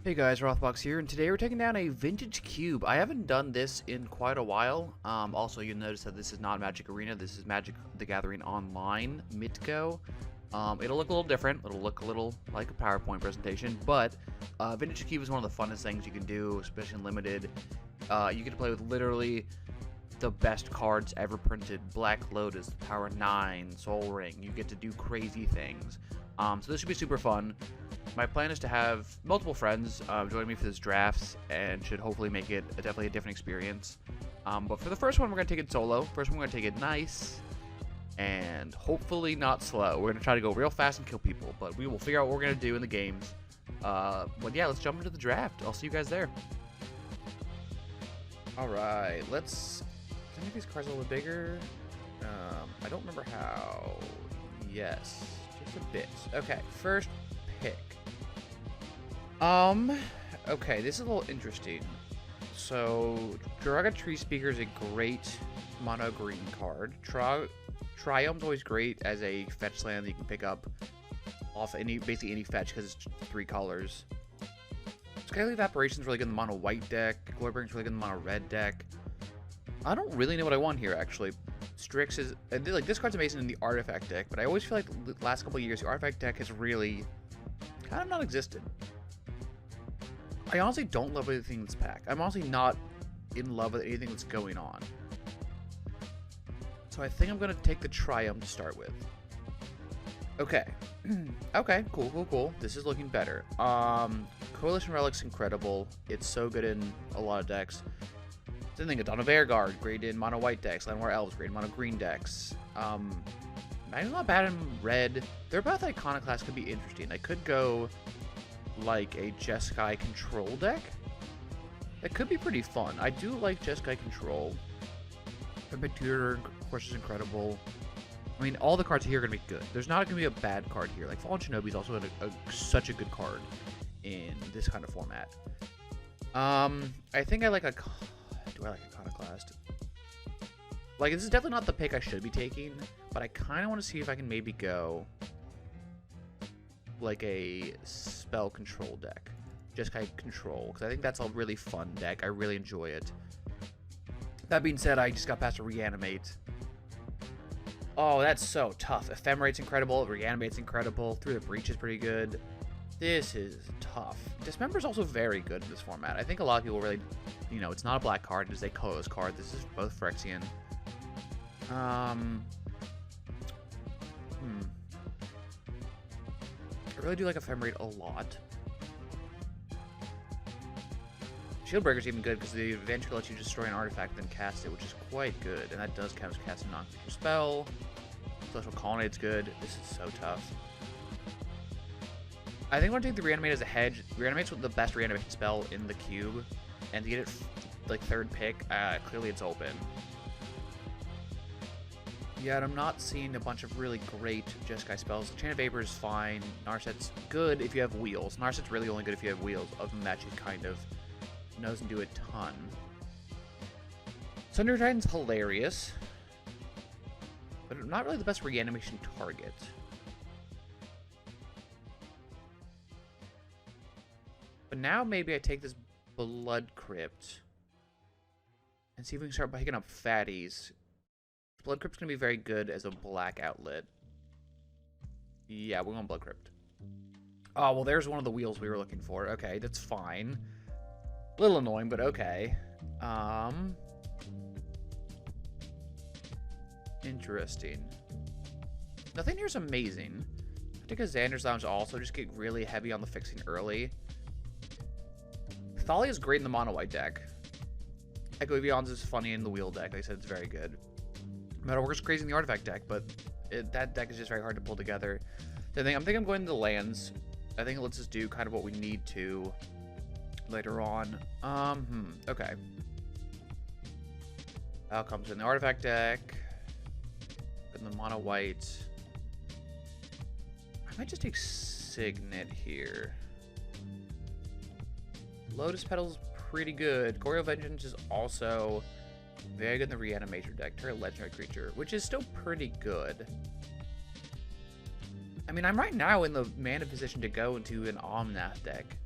Hey guys, Rothbox here, and today we're taking down a vintage cube. I haven't done this in quite a while. Also, you'll notice that this is not Magic Arena. This is Magic the Gathering Online, Mitgo. It'll look a little different. It'll look a little like a PowerPoint presentation, but vintage cube is one of the funnest things you can do, especially in limited. You get to play with literally the best cards ever printed. Black Lotus, Power 9, Soul Ring. You get to do crazy things. So this should be super fun. My plan is to have multiple friends join me for this drafts, and should hopefully make it definitely a different experience. But for the first one, we're going to take it solo. First one, we're going to take it nice and hopefully not slow. We're going to try to go real fast and kill people, but we will figure out what we're going to do in the games. But yeah, let's jump into the draft. I'll see you guys there. Alright, can I make these cards a little bit bigger? I don't remember how. Yes, just a bit. Okay, first pick. Okay, this is a little interesting. So, Draga Tree Speaker is a great mono green card. Triump's always great as a fetch land that you can pick up off basically any fetch because it's 3 colors. Skyly Evaporation's really good in the mono white deck. Glorybrink's really good in the mono red deck. I don't really know what I want here, actually. Strix is like, this card's amazing in the artifact deck, but I always feel like the last couple of years the artifact deck has really kind of not existed. I honestly don't love anything in this pack. I'm honestly not in love with anything that's going on. So I think I'm going to take the Triumph to start with. Okay. Okay, cool. This is looking better. Coalition Relic's incredible. It's so good in a lot of decks. Same thing, Dawn of Airguard, great in mono white decks. Landwar Elves, great in mono green decks. Magnum's not bad in red. They're both Iconoclast, could be interesting. I could go like a Jeskai control deck. That could be pretty fun. I do like Jeskai control. Epic Tutor, of course, is incredible. I mean, all the cards here are going to be good. There's not going to be a bad card here. Like, Fallen Shinobi is also such a good card in this kind of format. I think I like a... Do I like Iconoclast? Like, this is definitely not the pick I should be taking, but I kind of want to see if I can maybe go like a spell control deck. Just kind of control, because I think that's a really fun deck. I really enjoy it. That being said, I just got past a Reanimate. Oh, that's so tough. Ephemerate's incredible. Reanimate's incredible. Through the Breach is pretty good. This is tough. Dismember's also very good in this format. I think a lot of people really, it's not a black card. It is a colorless card. This is both Phyrexian. I really do like Ephemerate a lot. Shieldbreaker's even good because the eventually lets you destroy an artifact then cast it, which is quite good. And that does count as casting a non-creature spell. Celestial Colonnade's good. This is so tough. I think I'm going to take the Reanimate as a hedge. Reanimate's the best reanimation spell in the cube. And to get it, like, third pick, clearly it's open. Yet I'm not seeing a bunch of really great Jeskai spells. Chain of Vapor is fine. Narset's good if you have wheels. Narset's really only good if you have wheels. Other than that, she kind of doesn't do a ton. Sunder Titan's hilarious, but not really the best reanimation target. But now maybe I take this Blood Crypt and see if we can start picking up fatties. Blood Crypt's going to be very good as a black outlet. Yeah, we're going Blood Crypt. Oh, well, there's one of the wheels we were looking for. Okay, that's fine. A little annoying, but okay. Interesting. Nothing here's amazing. I think a Xander's Lounge also just get really heavy on the fixing early. Thalia is great in the mono white deck. Echo Evians is funny in the wheel deck. Like I said, it's very good. Metalworker's crazy in the artifact deck, but that deck is just very hard to pull together. So I think I'm going to the lands. I think it lets us do kind of what we need to later on. Okay. Outcomes in the artifact deck. In the mono white. I might just take Signet here. Lotus Petal's pretty good. Goryo Vengeance is also very good in the Reanimator deck. Target legendary creature, which is still pretty good. I mean, I'm right now in the mana position to go into an Omnath deck.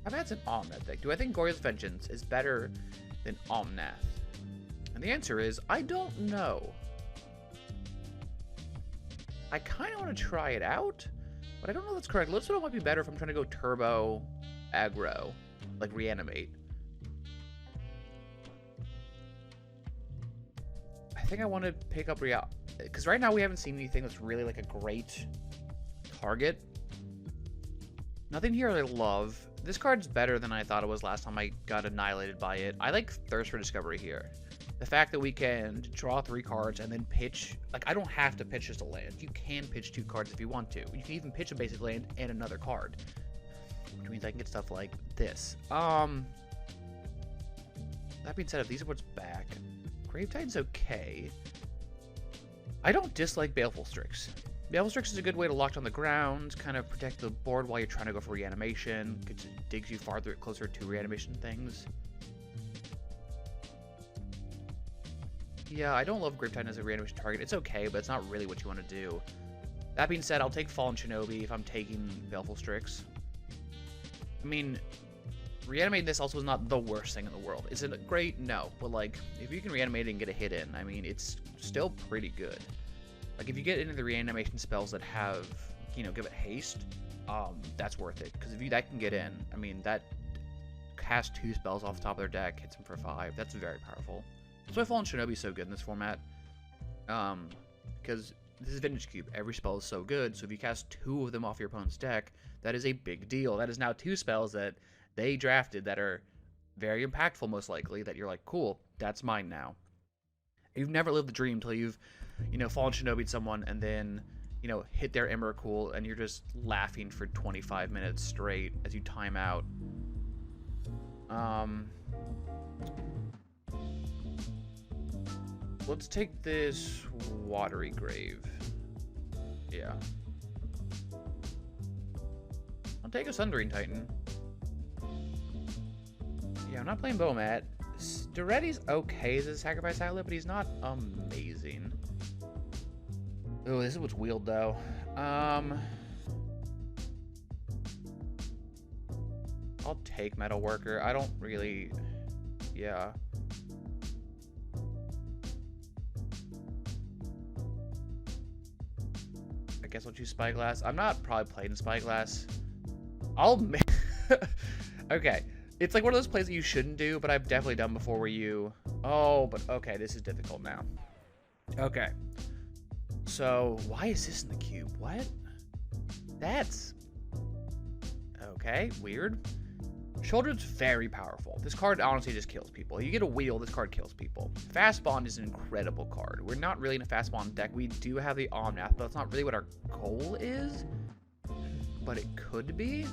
How bad's an Omnath deck? Do I think Gorya's Vengeance is better than Omnath? And the answer is, I don't know. I kind of want to try it out, but I don't know if that's correct. Let's know it might be better if I'm trying to go turbo aggro, like reanimate. I think I want to pick up Real, because right now we haven't seen anything that's really like a great target. Nothing here I love. This card's better than I thought it was last time I got annihilated by it. I like Thirst for Discovery here. The fact that we can draw 3 cards and then pitch, like I don't have to pitch just a land. You can pitch 2 cards if you want to. You can even pitch a basic land and another card, which means I can get stuff like this. That being said, if these are what's back, Grave Titan's okay. I don't dislike Baleful Strix. Baleful Strix is a good way to lock down the ground, kind of protect the board while you're trying to go for reanimation. It digs you farther, closer to reanimation things. Yeah, I don't love Grave Titan as a reanimation target. It's okay, but it's not really what you want to do. That being said, I'll take Fallen Shinobi if I'm taking Baleful Strix. I mean, reanimating this also is not the worst thing in the world. Is it great? No. But, like, if you can reanimate it and get a hit in, I mean, it's still pretty good. Like, if you get into the reanimation spells that have, you know, give it haste, that's worth it. Because if that can get in, I mean, that casts 2 spells off the top of their deck, hits them for 5. That's very powerful. That's why Fallen Shinobi is so good in this format. Because this is Vintage Cube. Every spell is so good, so if you cast 2 of them off your opponent's deck, that is a big deal. That is now 2 spells that they drafted that are very impactful, most likely, that you're like, cool, that's mine now. You've never lived the dream until you've, you know, Fallen Shinobi'd someone and then, you know, hit their Emrakul and you're just laughing for 25 minutes straight as you time out. Let's take this Watery Grave. Yeah. I'll take a Sundering Titan. Yeah, I'm not playing Bomat. Duretti's okay as a sacrifice outlet, but he's not amazing. Oh, this is what's wheeled, though. I'll take Metal Worker. I don't really... Yeah. I guess I'll choose Spyglass. I'm not probably playing Spyglass. Okay. It's like one of those plays that you shouldn't do, but I've definitely done before where you... Oh, but okay, this is difficult now. Okay. So, why is this in the cube? What? That's... Okay, weird. Shoulder's very powerful. This card honestly just kills people. You get a wheel, this card kills people. Fast Bond is an incredible card. We're not really in a Fast Bond deck. We do have the Omnath, but that's not really what our goal is. But it could be.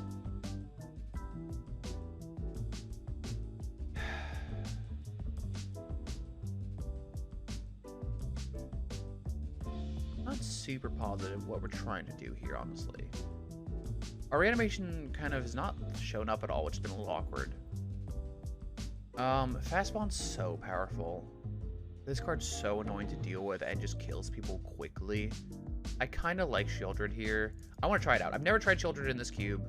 Not super positive what we're trying to do here, honestly. Our reanimation kind of has not shown up at all, which has been a little awkward. Fast Bond's so powerful. This card's so annoying to deal with and just kills people quickly. I kind of like Shieldred here. I want to try it out. I've never tried Shieldred in this cube.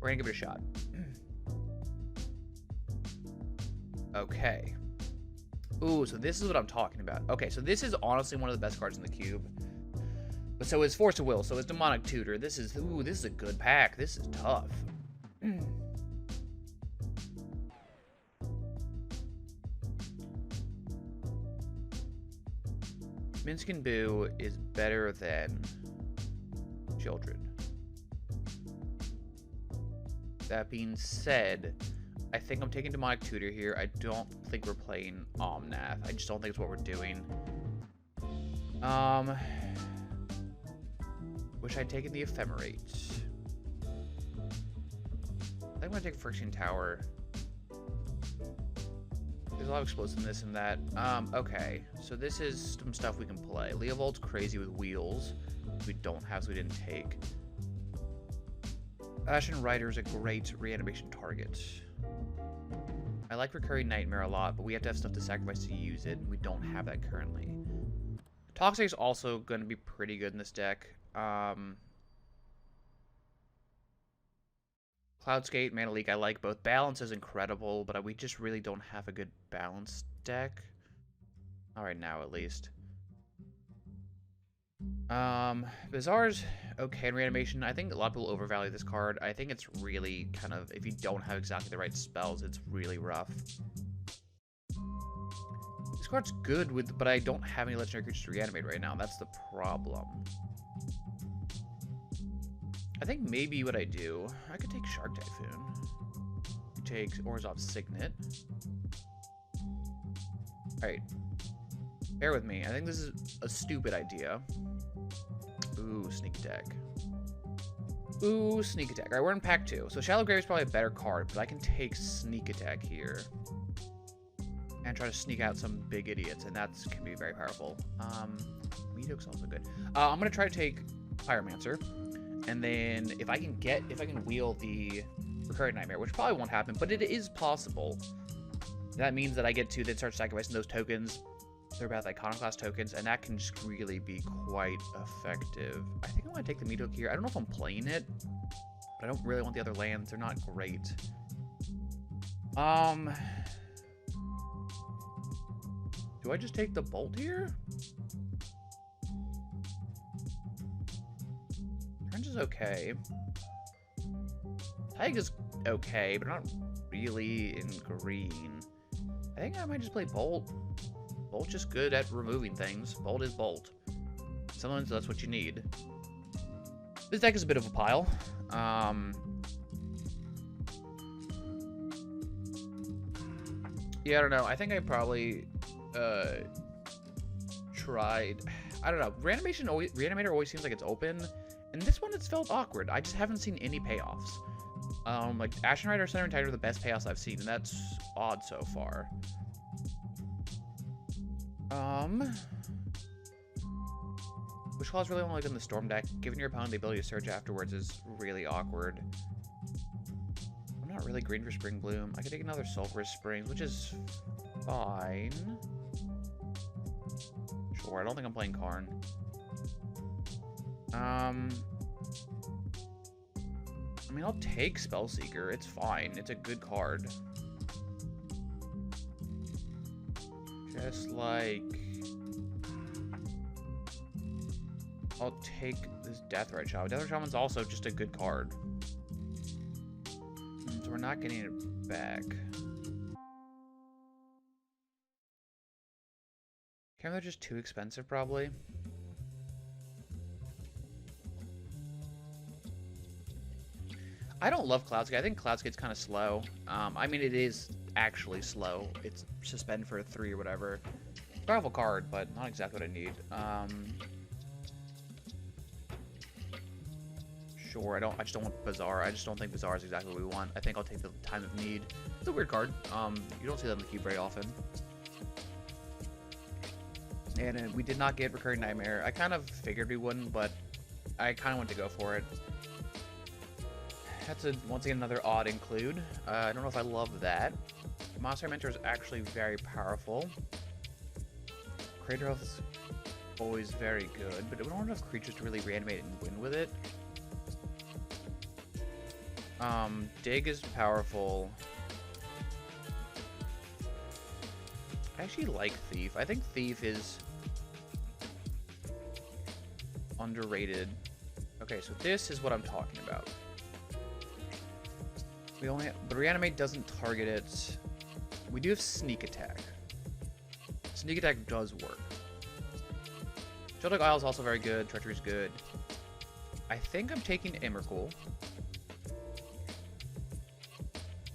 We're going to give it a shot. Okay. Ooh, so this is what I'm talking about. Okay, so this is honestly one of the best cards in the cube. But so is Force of Will, so is Demonic Tutor. This is, ooh, this is a good pack. This is tough. Minskin Boo is better than Children. That being said, I think I'm taking Demonic Tutor here. I don't think we're playing Omnath. I just don't think it's what we're doing. Wish I'd taken the Ephemerate. I think I'm gonna take Friction Tower. There's a lot of explosiveness in that. Okay. So this is some stuff we can play. Leovold's crazy with wheels. We don't have, so we didn't take. Ashen Rider is a great reanimation target. I like Recurring Nightmare a lot, but we have to have stuff to sacrifice to use it. We don't have that currently. Toxic is also going to be pretty good in this deck. Cloud Skate, Mana Leak, I like both. Balance is incredible, but we just really don't have a good balance deck. All right, now at least. Bazaar's okay in reanimation. I think a lot of people overvalue this card. I think it's really kind of, if you don't have exactly the right spells, it's really rough. This card's good with, but I don't have any legendary creatures to reanimate right now. That's the problem. I think maybe what I do, I could take Shark Typhoon. Take Orzhov's Signet. Alright. Bear with me. I think this is a stupid idea. Ooh, Sneak Attack. Ooh, Sneak Attack. Alright, we're in pack 2. So Shallow Grave is probably a better card, but I can take Sneak Attack here. And try to sneak out some big idiots, and that can be very powerful. Meadow's also good. I'm going to try to take Pyromancer. And then if I can wheel the Recurring Nightmare, which probably won't happen, but it is possible. That means that I get to then start sacrificing those tokens. They're about Iconoclast tokens, and that can just really be quite effective. I think I want to take the Meadow here. I don't know if I'm playing it, but I don't really want the other lands. They're not great. Do I just take the Bolt here? Orange is okay. Tag is okay, but not really in green. I think I might just play Bolt. Bolt's just good at removing things. Bolt is Bolt. Sometimes that's what you need. This deck is a bit of a pile. Yeah, I don't know. I think I probably tried. I don't know. Reanimator always seems like it's open. And this one, it's felt awkward. I just haven't seen any payoffs. Like, Ashen Rider, Center, and Tide are the best payoffs I've seen, and that's odd so far. Wish Claw's really only good in the Storm deck. Giving your opponent the ability to search afterwards is really awkward. I'm not really green for Spring Bloom. I could take another Sulphurous Springs, which is fine. Sure, I don't think I'm playing Karn. I mean, I'll take Spellseeker. It's fine. It's a good card. Just like... I'll take this Deathrite Shaman. Deathrite Shaman's also just a good card. So we're not getting it back. They're just too expensive, probably. I don't love Cloudskate. I think Cloudskate's kind of slow. I mean, it is actually slow. It's suspend for 3 or whatever. Powerful card, but not exactly what I need. Sure, I just don't want Bazaar. I just don't think Bazaar is exactly what we want. I think I'll take the Time of Need. It's a weird card. You don't see that in the cube very often. And we did not get Recurring Nightmare. I kind of figured we wouldn't, but I kind of wanted to go for it. That's once again another odd include. I don't know if I love that. Monster Mentor is actually very powerful. Crater Health is always very good, but we don't have enough creatures to really reanimate and win with it. Dig is powerful. I actually like Thief. I think Thief is underrated. Okay, so this is what I'm talking about. But Reanimate doesn't target it. We do have Sneak Attack. Sneak Attack does work. Sheldog Isle is also very good. Treachery is good. I think I'm taking Emrakul.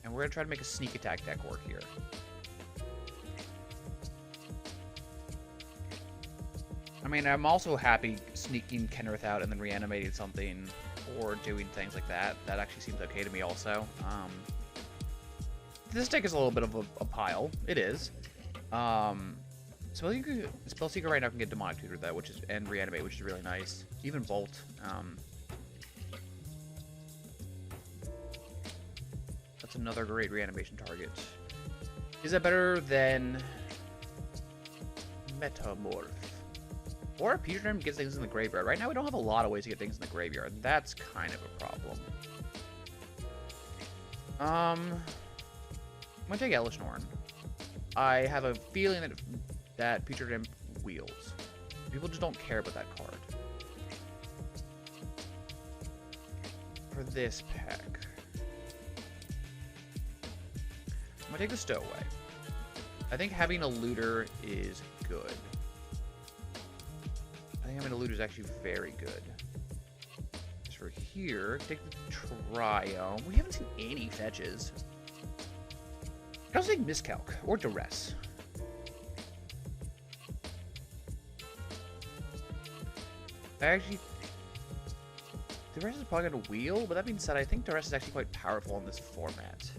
And we're going to try to make a Sneak Attack deck work here. I mean, I'm also happy sneaking Kenrith out and then reanimating something or doing things like that. That actually seems okay to me also. This deck is a little bit of a pile. It is. Spellseeker right now can get Demonic Tutor though, and Reanimate, which is really nice. Even Bolt. That's another great reanimation target. Is that better than Metamorph? Or Peter gets things in the graveyard. Right now we don't have a lot of ways to get things in the graveyard. That's kind of a problem. I'm gonna take Elishnorn. I have a feeling that Putrid Imp wheels. People just don't care about that card. For this pack, I'm gonna take the Stowaway. I think having a Looter is good. I think having a Looter is actually very good. As for here, take the Triome. We haven't seen any fetches. I also take Miscalc or Duress. Duress is probably going to wheel, but that being said, I think Duress is actually quite powerful in this format.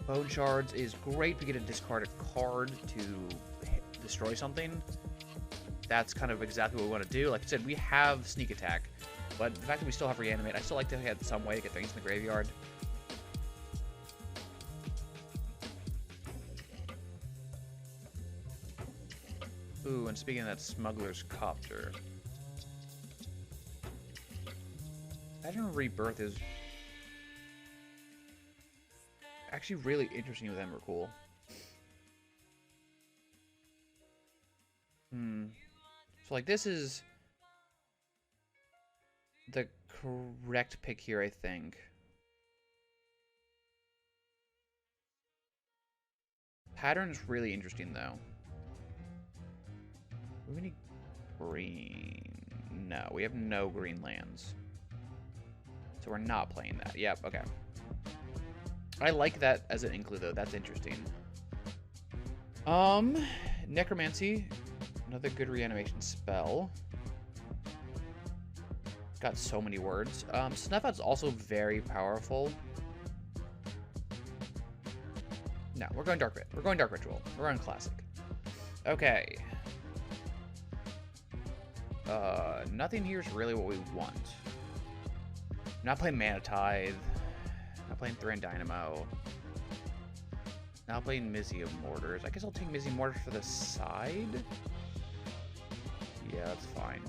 Bone Shards is great if you get to discard a card to destroy something. That's kind of exactly what we want to do. Like I said, we have Sneak Attack, but the fact that we still have Reanimate, I still like to have some way to get things in the graveyard. Ooh, and speaking of that Smuggler's Copter, Pattern Rebirth is actually really interesting with Emrakul. So, like, this is the correct pick here, I think. Pattern is really interesting, though. Do we have any green? No, we have no green lands. So we're not playing that. Yep, okay. I like that as an include, though. That's interesting. Necromancy. Another good reanimation spell. Got so many words. Snuff Out's also very powerful. No, we're going Dark Rit. We're going Dark Ritual. We're going Classic. Okay. Nothing here is really what we want. Not playing Mana Tithe. Not playing Thran Dynamo. Not playing Mizzium Mortars. I guess I'll take Mizzium Mortars for the side. Yeah, that's fine.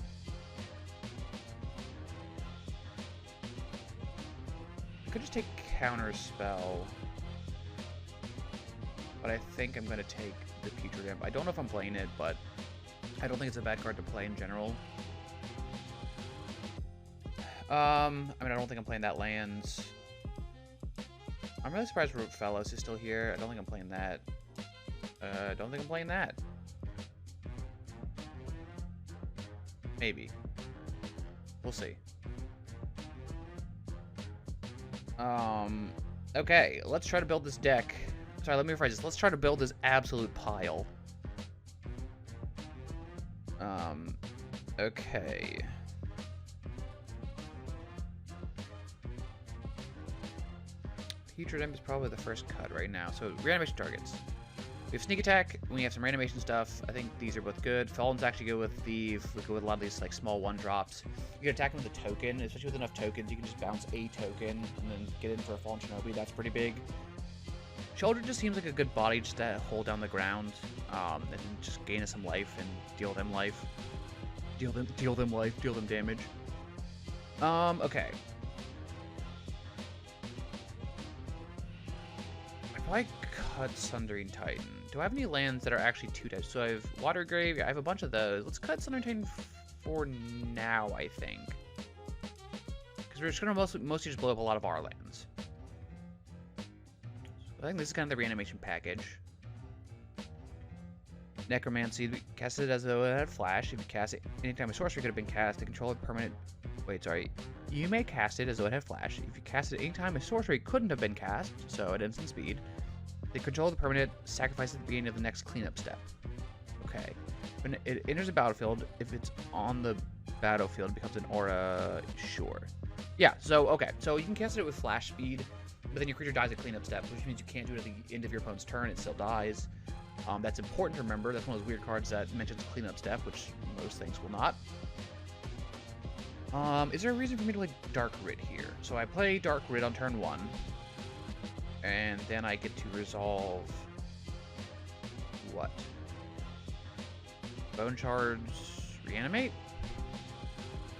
I could just take Counter Spell. But I think I'm going to take the Putrid Imp. I don't know if I'm playing it, but I don't think it's a bad card to play in general. I mean, I don't think I'm playing that lands. I'm really surprised Root Fellows is still here. I don't think I'm playing that. I don't think I'm playing that. Maybe. We'll see. Okay, let's try to build this deck. Sorry, let me rephrase this. Let's try to build this absolute pile. Okay. Putrid Imp is probably the first cut right now. So, reanimation targets. We have Sneak Attack, and we have some reanimation stuff. I think these are both good. Fallen's actually good with Thief. We go with a lot of these like small one-drops. You can attack them with a token, especially with enough tokens. You can just bounce a token and then get in for a Fallen Shinobi. That's pretty big. Shoulder just seems like a good body just to hold down the ground, and just gain us some life and deal them life. Deal them life, deal them damage. Okay. I cut Sundering Titan. Do I have any lands that are actually 2 types? So I have Water Grave. Yeah, I have a bunch of those. Let's cut Sundering Titan for now, I think. Because we're just going to mostly just blow up a lot of our lands. So I think this is kind of the reanimation package. Necromancy. We cast it as though it had flash. If you cast it anytime a sorcery could have been cast, a controller permanent... Wait, sorry. You may cast it as though it had flash. If you cast it anytime a sorcery couldn't have been cast, so at instant speed, the control of the permanent sacrifice at the beginning of the next cleanup step. Okay. When it enters the battlefield, if it's on the battlefield, it becomes an aura. Sure. Yeah, so, okay. So you can cast it with flash speed, but then your creature dies at cleanup step, which means you can't do it at the end of your opponent's turn. It still dies. That's important to remember. That's one of those weird cards that mentions cleanup step, which most things will not. Is there a reason for me to play Dark Rid here? So I play Dark Rid on turn 1, and then I get to resolve... what? Bone Shards... Reanimate?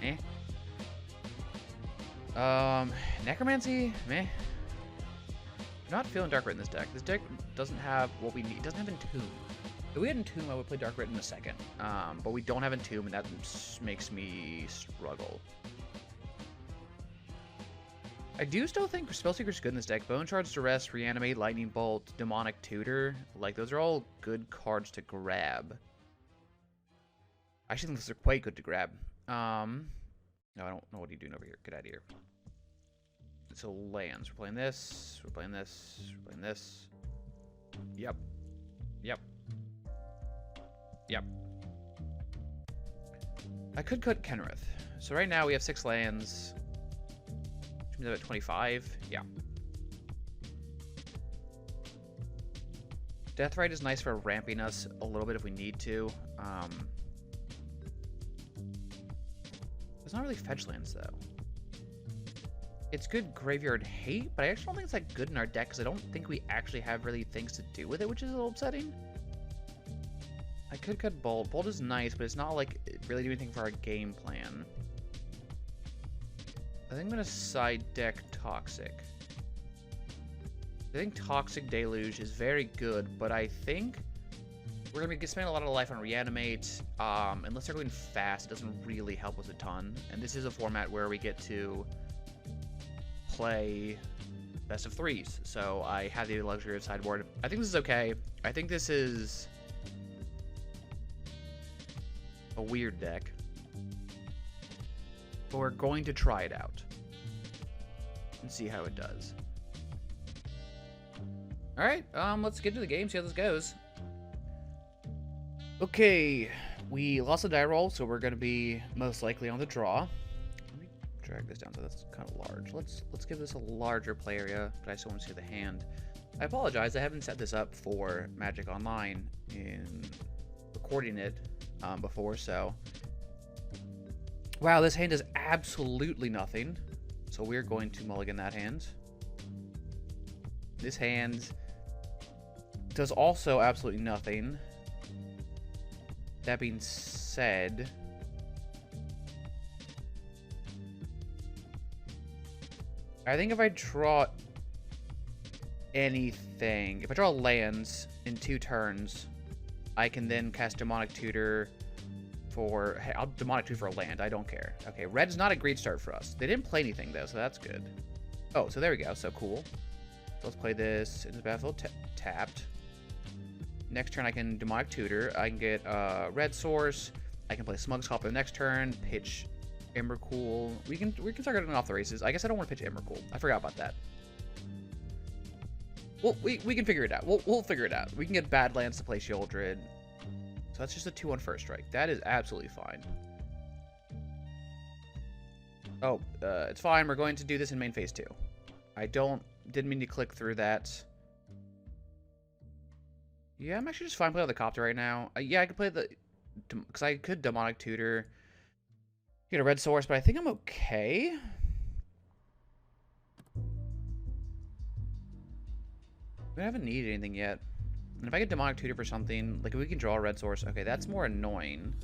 Eh? Necromancy, meh. Not feeling Dark Rit in this deck. This deck doesn't have what we need. It doesn't have Entomb. If we had Entomb, I would play Dark Rit in a second. But we don't have Entomb, and that makes me struggle. I do still think Spellseeker's good in this deck. Bone Shards, Duress, Reanimate, Lightning Bolt, Demonic Tutor. Like, those are all good cards to grab. I actually think those are quite good to grab. No, I don't know what you're doing over here. Get out of here. So, lands. We're playing this. We're playing this. We're playing this. Yep. Yep. Yep. I could cut Kenrith. So right now we have 6 lands. Which means I'm at 25. Yeah. Deathrite is nice for ramping us a little bit if we need to. There's not really fetch lands though. It's good graveyard hate, but I actually don't think it's that good in our deck because I don't think we actually have really things to do with it, which is a little upsetting. I could cut Bolt. Bolt is nice, but it's not like really doing anything for our game plan. I think I'm going to side deck Toxic. I think Toxic Deluge is very good, but I think we're going to be spending a lot of life on Reanimate. Unless they're going fast, it doesn't really help us a ton. And this is a format where we get to play best of 3s, so I have the luxury of sideboard. I think this is okay. I think this is a weird deck, but we're going to try it out and see how it does. Alright, let's get to the game, see how this goes. Okay, we lost the die roll, so we're going to be most likely on the draw. Drag this down so that's kind of large. Let's give this a larger play area, but I still want to see the hand. I apologize, I haven't set this up for Magic Online in recording it before, so... Wow, this hand does absolutely nothing. So we're going to mulligan that hand. This hand does also absolutely nothing. That being said... I think if I draw anything, if I draw lands in 2 turns, I can then cast Demonic Tutor for... Hey, I'll Demonic Tutor for a land. I don't care. Okay, red is not a great start for us. They didn't play anything, though, so that's good. Oh, so there we go. So cool. So let's play this in the battlefield tapped. Next turn, I can Demonic Tutor. I can get Red Source. I can play Smug's Hop the next turn, pitch Emrakul. We can start getting off the races. I guess I don't want to pitch Emrakul. I forgot about that. Well, we can figure it out. We'll figure it out. We can get Badlands to play Shieldred. So that's just a 2-1 first strike. That is absolutely fine. Oh, it's fine. We're going to do this in main phase 2. I didn't mean to click through that. Yeah, I'm actually just fine playing with the Copter right now. Yeah, I could play the... Because I could Demonic Tutor. Get a Red Source, but I think I'm okay. I haven't needed anything yet. And if I get Demonic Tutor for something, like if we can draw a Red Source, okay, that's more annoying.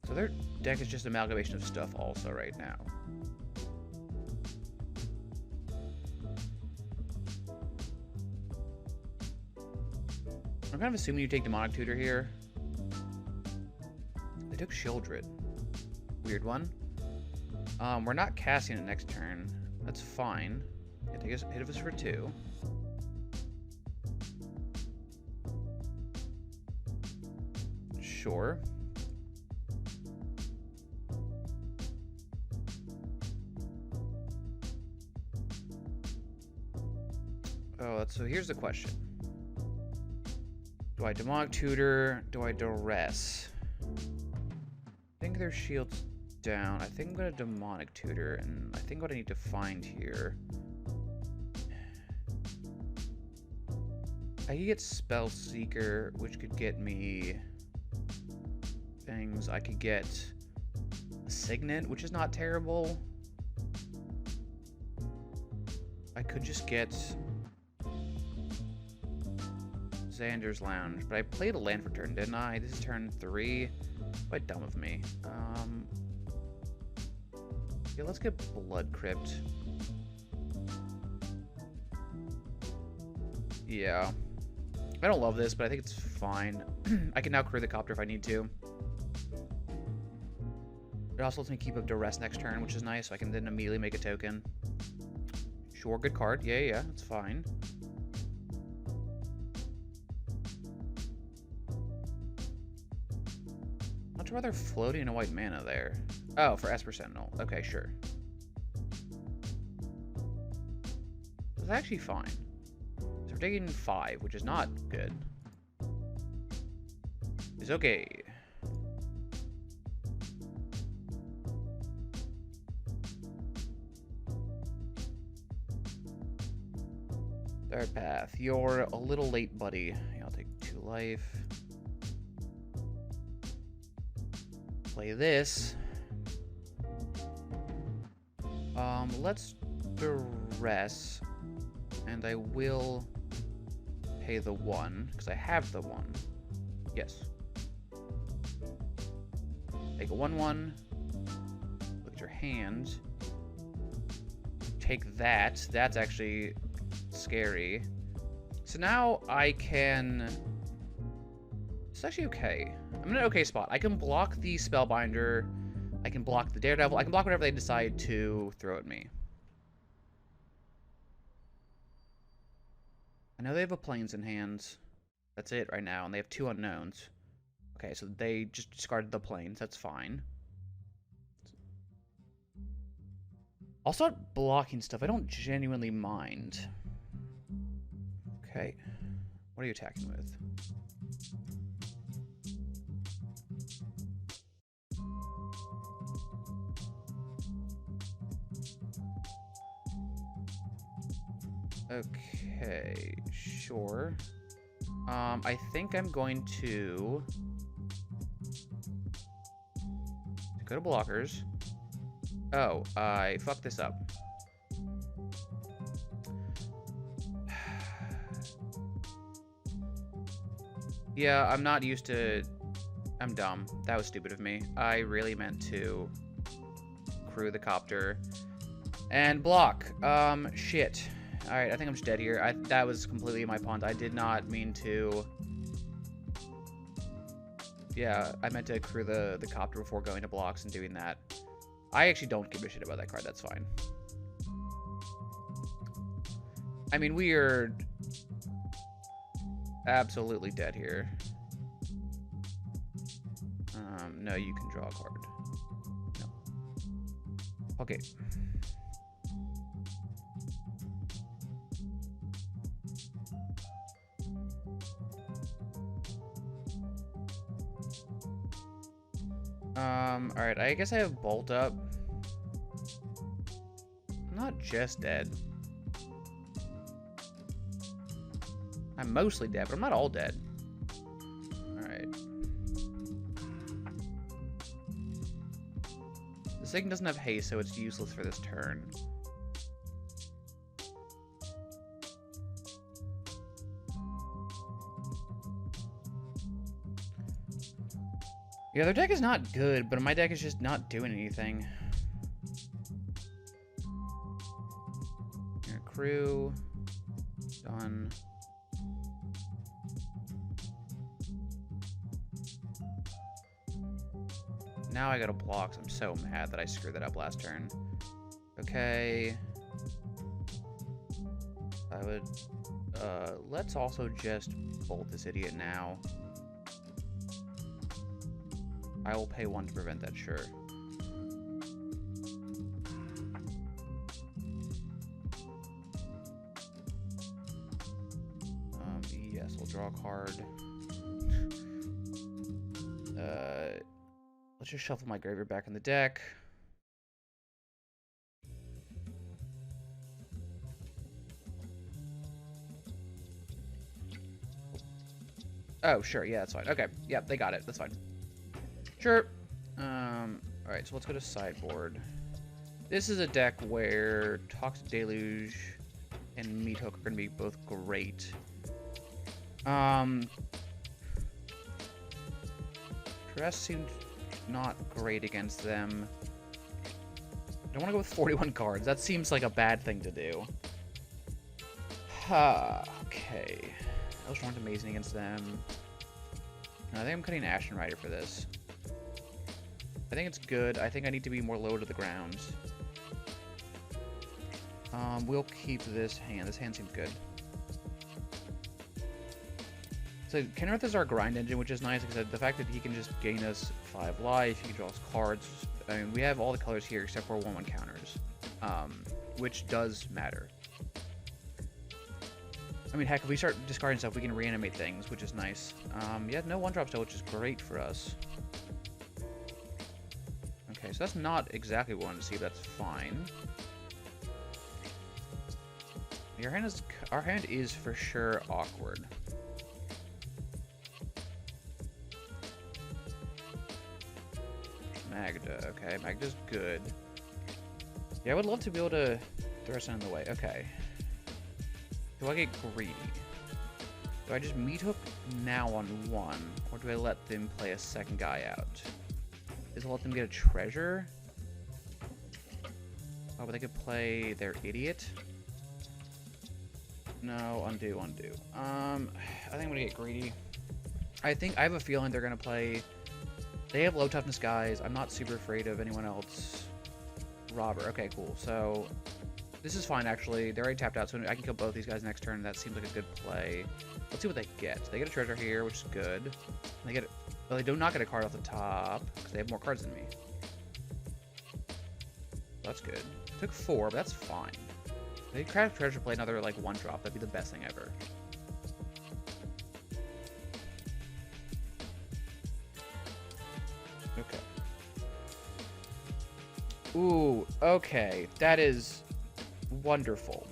So their deck is just an amalgamation of stuff also right now. I'm kind of assuming you take Demonic Tutor here. They took Shieldred. Weird one. We're not casting it next turn. That's fine. Take us hit of us for 2. Sure. Oh, so here's the question. Do I Demonic Tutor? Do I Duress? I think their shield's down. I think I'm going to Demonic Tutor, and I think what I need to find here... I could get Spellseeker, which could get me things. I could get Signet, which is not terrible. I could just get Xander's Lounge, but I played a land for turn, didn't I? This is turn 3. Quite dumb of me. Yeah, let's get Blood Crypt. Yeah. I don't love this, but I think it's fine. I can now crew the copter if I need to. It also lets me keep up duress next turn, which is nice, so I can then immediately make a token. Sure, good card. Yeah, it's fine. Much rather floating a white mana there. Oh, for Esper Sentinel. Okay, sure. It's actually fine. So we're taking 5, which is not good. It's okay. Third path. You're a little late, buddy. Yeah, I'll take 2 life. Play this. Let's duress. And I will pay the 1, because I have the 1. Yes. Take a 1/1. Look at your hand. Take that. That's actually scary. So now I can... It's actually okay. I'm in an okay spot. I can block the Spellbinder. I can block the Daredevil. I can block whatever they decide to throw at me. I know they have a Plains in hand. That's it right now, and they have 2 unknowns. Okay, so they just discarded the Plains. That's fine. I'll start blocking stuff. I don't genuinely mind. Okay. What are you attacking with? Okay, sure. I think I'm going to go to blockers. Oh, I fucked this up. Yeah, I'm not used to... I'm dumb. That was stupid of me. I really meant to crew the copter and block. Shit. Alright, I think I'm just dead here. That was completely my punt. I did not mean to... Yeah, I meant to crew the copter before going to blocks and doing that. I actually don't give a shit about that card. That's fine. I mean, we are absolutely dead here. No, you can draw a card. No. Okay. Alright, I guess I have Bolt up. I'm not just dead. I'm mostly dead, but I'm not all dead. Alright. This thing doesn't have haste, so it's useless for this turn. Yeah, their deck is not good, but my deck is just not doing anything. Here, crew. Done. Now I gotta block, so I'm so mad that I screwed that up last turn. Okay. I would... let's also just bolt this idiot now. I will pay 1 to prevent that, sure. Yes, we'll draw a card. Let's just shuffle my graveyard back in the deck. Oh, sure, yeah, that's fine. Okay, yeah, they got it. That's fine. Sure. Alright, so let's go to sideboard. This is a deck where Toxic Deluge and Meat Hook are going to be both great. Dress seemed not great against them. I don't want to go with 41 cards. That seems like a bad thing to do. Okay. I was trying to amazing against them. No, I think I'm cutting Ashen Rider for this. I think it's good. I think I need to be more low to the ground. We'll keep this hand. This hand seems good. So Kenrith is our grind engine, which is nice because the fact that he can just gain us 5 life, he can draw us cards. I mean, we have all the colors here except for 1/1 counters, which does matter. I mean, heck, if we start discarding stuff, we can reanimate things, which is nice. Yeah, no 1-drop still, which is great for us. Okay, so that's not exactly what we wanted to see, but that's fine. Our hand is for sure awkward. Magda, okay, Magda's good. Yeah, I would love to be able to throw something in the way. Okay. Do I get greedy? Do I just meat hook now on 1, or do I let them play a second guy out? Is it let them get a treasure? Oh, but they could play their idiot? No, undo. I think I'm gonna get greedy. I have a feeling they're gonna play. They have low toughness guys. I'm not super afraid of anyone else. Robber. Okay, cool. So this is fine actually. They're already tapped out, so I can kill both these guys next turn. That seems like a good play. Let's see what they get. They get a treasure here, which is good. They get. Well, they do not get a card off the top because they have more cards than me. That's good. Took 4, but that's fine. They craft treasure, play another like 1-drop. That'd be the best thing ever. Okay. Ooh, okay. That is wonderful.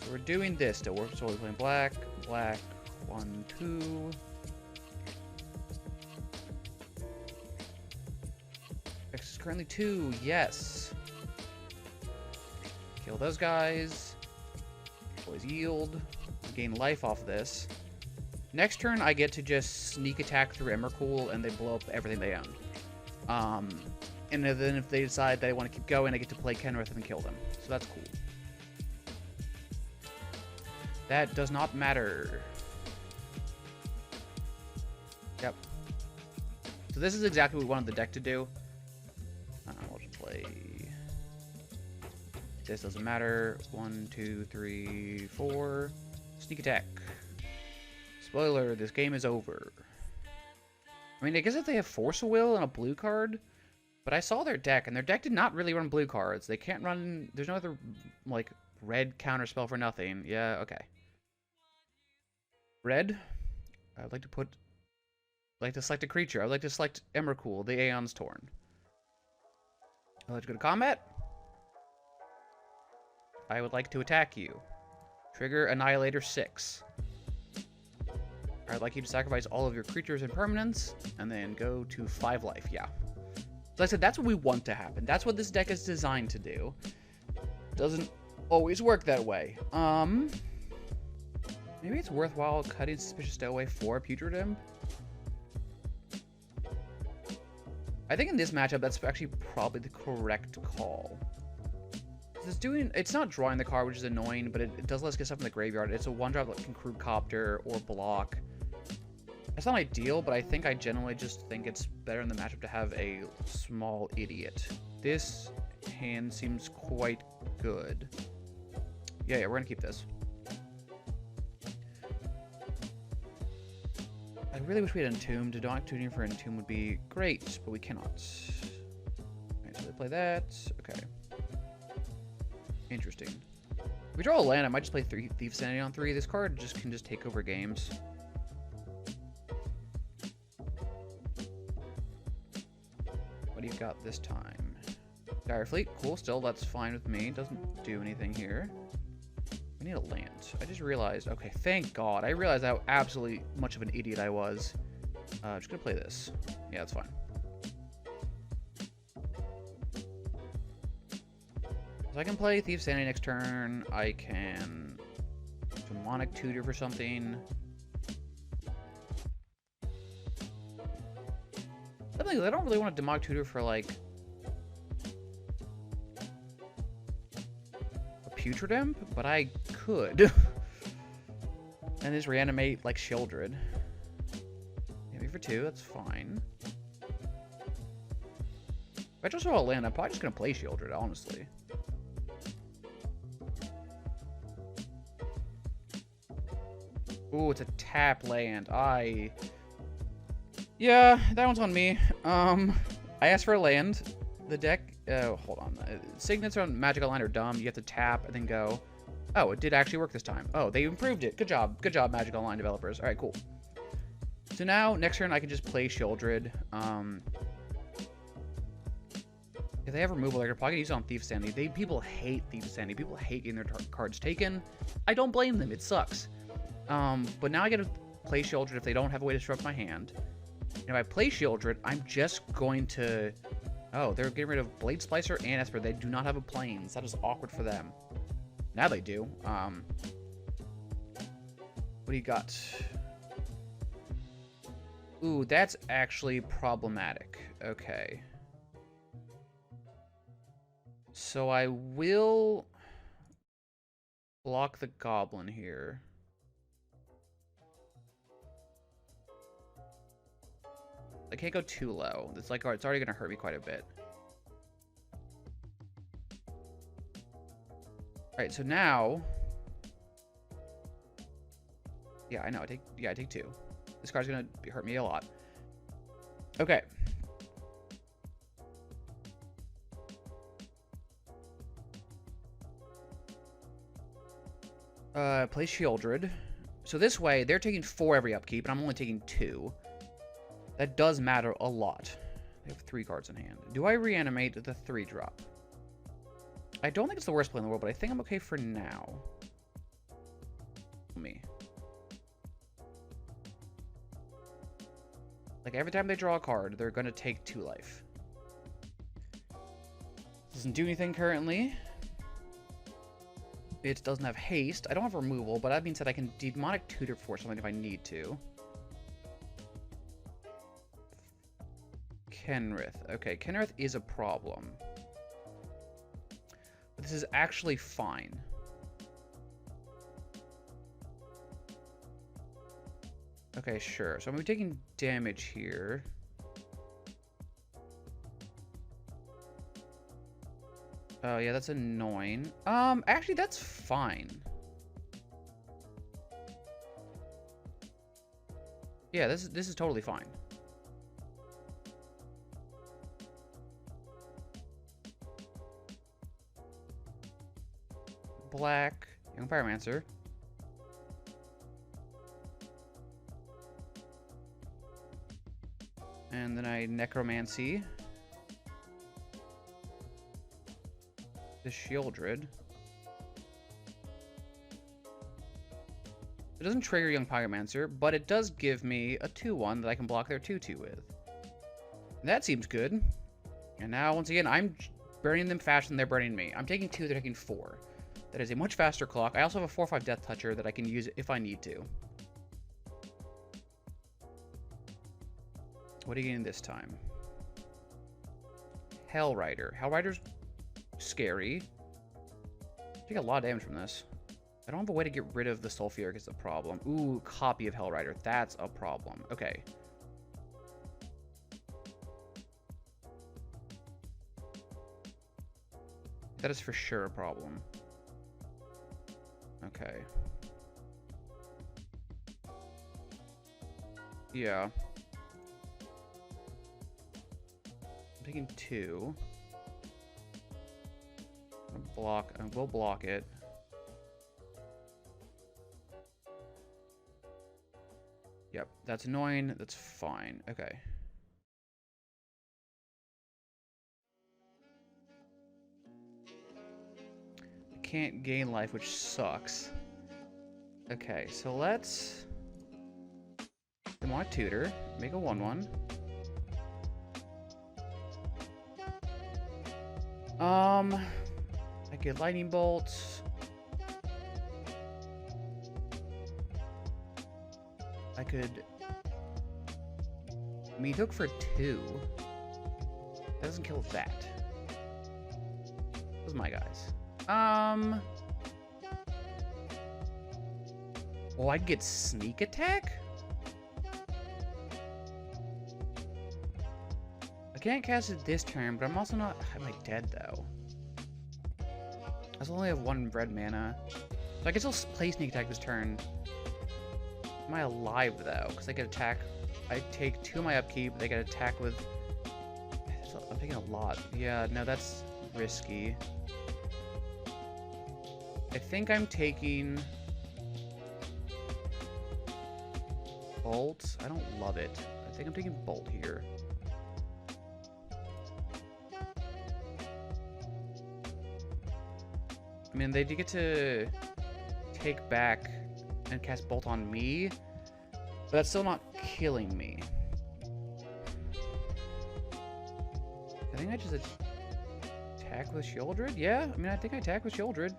So we're doing this still. We're solely playing black, 1, 2. X is currently 2, yes. Kill those guys. Boys yield. Gain life off this. Next turn, I get to just sneak attack through Emrakul, and they blow up everything they own. And then if they decide they want to keep going, I get to play Kenrith and kill them. So that's cool. That does not matter. Yep. So this is exactly what we wanted the deck to do. We'll just play... This doesn't matter. 1, 2, 3, 4. Sneak attack. Spoiler, this game is over. I mean, I guess if they have Force of Will and a blue card, but I saw their deck, and their deck did not really run blue cards. They can't run... There's no other, like, red counter spell for nothing. Yeah, okay. Red. I'd like to put... I'd like to select a creature. I'd like to select Emrakul, the Aeon's Torn. I'd like to go to combat. I would like to attack you. Trigger Annihilator 6. I'd like you to sacrifice all of your creatures and permanents, and then go to 5 life. Yeah. So I said, that's what we want to happen. That's what this deck is designed to do. Doesn't always work that way. Maybe it's worthwhile cutting Suspicious Stowaway for Putrid Imp. I think in this matchup, that's actually probably the correct call. It's not drawing the card, which is annoying, but it does let us get stuff in the graveyard. It's a 1-drop that can crew Copter or block. It's not ideal, but I generally just think it's better in the matchup to have a small idiot. This hand seems quite good. Yeah, we're gonna keep this. I really wish we had Entomb. Demonic Tuning for Entomb would be great, but we cannot. Alright, so they play that. Okay. Interesting. If we draw a land, I might just play Thief's Sanity on 3. This card can just take over games. What do you got this time? Dire Fleet, cool, still, that's fine with me. Doesn't do anything here. We need a land. I just realized, okay, thank God. I realized how absolutely much of an idiot I was. I'm just gonna play this. Yeah, that's fine. So I can play Thief's Sanity next turn. I can Demonic Tutor for something. I don't really want a Demonic Tutor for, like, Putrid Imp, but I could. And just reanimate, like, Shieldred. Hit me for 2, that's fine. If I just saw a land, I'm probably just gonna play Shieldred, honestly. Ooh, it's a tap land. Yeah, that one's on me. I asked for a land. The deck... hold on. Signets on Magic Online are dumb. You have to tap and then go. Oh, it did actually work this time. Oh, they improved it. Good job. Good job, Magic Online developers. Alright, cool. So now, next turn, I can just play Shieldred. If they have removal, they're probably going to use it on Thief's Sanity. People hate Thief's Sanity. People hate getting their cards taken. I don't blame them. It sucks. But now I get to play Shieldred if they don't have a way to disrupt my hand. And if I play Shieldred, I'm just going to... Oh, they're getting rid of Blade Splicer and Esper. They do not have a Plains. That is awkward for them. Now they do. What do you got? Ooh, that's actually problematic. Okay. So I will block the Goblin here. I can't go too low. It's like, it's already going to hurt me quite a bit. Alright, so now... Yeah, I know. I take 2. This card's going to hurt me a lot. Okay. Play Shieldred. So this way, they're taking 4 every upkeep, and I'm only taking 2. That does matter a lot. They have 3 cards in hand. Do I reanimate the 3-drop? I don't think it's the worst play in the world, but I think I'm okay for now. Me. Like, every time they draw a card, they're going to take 2 life. Doesn't do anything currently. It doesn't have haste. I don't have removal, but that means that I can Demonic Tutor for something if I need to. Kenrith. Okay, Kenrith is a problem. But this is actually fine. Okay, sure. So I'm going to be taking damage here. Oh, yeah, that's annoying. Actually, that's fine. Yeah, this is totally fine. Black, Young Pyromancer. And then I Necromancy. The Shieldred. It doesn't trigger Young Pyromancer, but it does give me a 2/1 that I can block their 2/2 with. That seems good. And now, once again, I'm burning them faster than they're burning me. I'm taking 2, they're taking 4. That is a much faster clock. I also have a 4/5 Death Toucher that I can use if I need to. What are you getting this time? Hellrider. Hellrider's scary. I take a lot of damage from this. I don't have a way to get rid of the Sulfuric is the problem. Ooh, copy of Hellrider. That's a problem. Okay. That is for sure a problem. Okay. Yeah. I'm taking 2. I will block it. Yep, that's annoying. That's fine. Okay. I can't gain life, which sucks. Okay, so let's Demonic Tutor, make a 1/1. I get Lightning Bolts. I could Meat Hook for 2. That doesn't kill that. Those are my guys. Oh, I get sneak attack? I can't cast it this turn, but I'm also not... Am I dead, though? I only have 1 red mana. So I can still play sneak attack this turn. Am I alive, though? Because I get attack... I take 2 of my upkeep. They get attack with... I'm taking a lot. Yeah, no, that's risky. I think I'm taking... Bolt? I don't love it. I think I'm taking Bolt here. I mean, they do get to take back and cast Bolt on me, but that's still not killing me. I think I just attack with Shieldred? Yeah, I mean, I think I attack with Shieldred.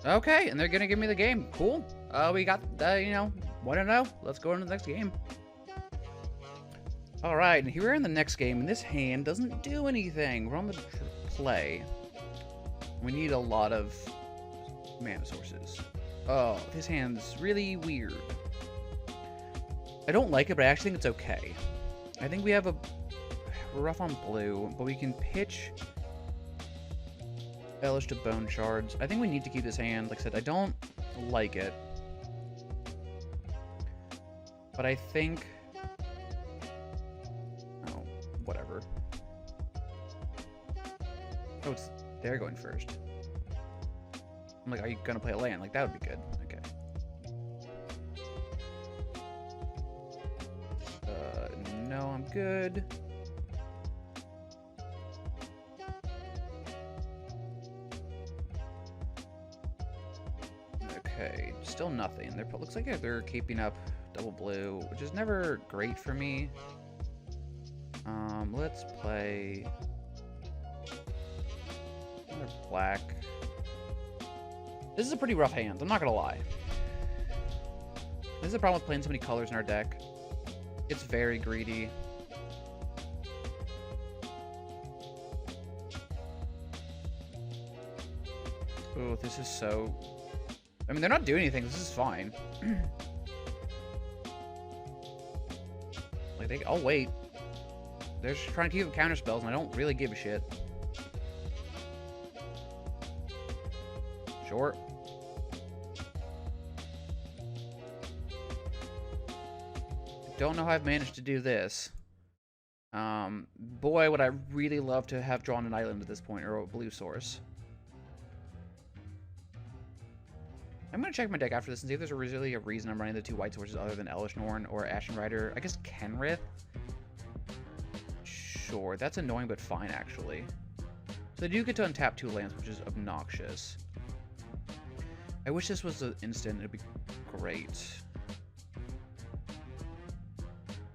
Okay, and they're gonna give me the game. Cool. We got, you know, 1-0. Let's go into the next game. Alright, and here we're in the next game, and this hand doesn't do anything. We're on the play. We need a lot of mana sources. Oh, this hand's really weird. I don't like it, but I actually think it's okay. I think we have a... We're rough on blue, but we can pitch Elish to Bone Shards. I think we need to keep this hand. Like I said, I don't like it. But I think... Oh, whatever. Oh, it's... They're going first. I'm like, are you gonna play a land? Like, that would be good. Okay. No, I'm good. Okay, still nothing. They're looks like they're keeping up double blue, which is never great for me. Let's play another black. This is a pretty rough hand, I'm not gonna lie. This is the problem with playing so many colors in our deck. It's very greedy. Oh, this is so... I mean, they're not doing anything. This is fine. Like, I'll wait. They're just trying to keep up counter spells, and I don't really give a shit. Sure. Don't know how I've managed to do this. Boy, would I really love to have drawn an island at this point, or a blue source. I'm going to check my deck after this and see if there's really a reason I'm running the 2 white sources other than Elish Norn or Ashen Rider. I guess Kenrith? Sure, that's annoying but fine, actually. So they do get to untap 2 lands, which is obnoxious. I wish this was an instant. It'd be great.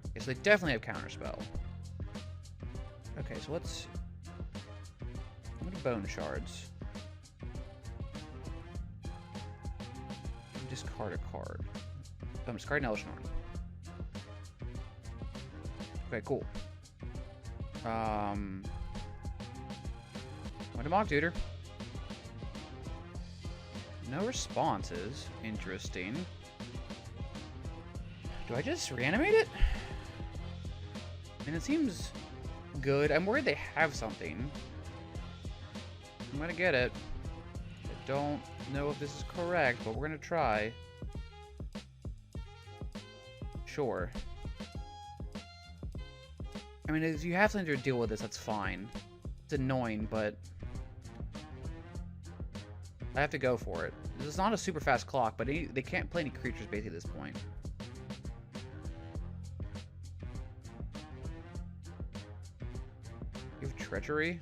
Okay, so they definitely have Counterspell. Okay, so let's... I'm going to Bone Shards. Discard a card. I'm discarding Elish Norn. Okay, cool. What a Mock Tutor. No responses. Interesting. Do I just reanimate it? And it seems good. I'm worried they have something. I'm gonna get it. I don't know if this is correct, but we're gonna try. Sure. I mean, if you have something to deal with this, that's fine. It's annoying, but I have to go for it. This is not a super fast clock, but they can't play any creatures basically at this point. You have Treachery?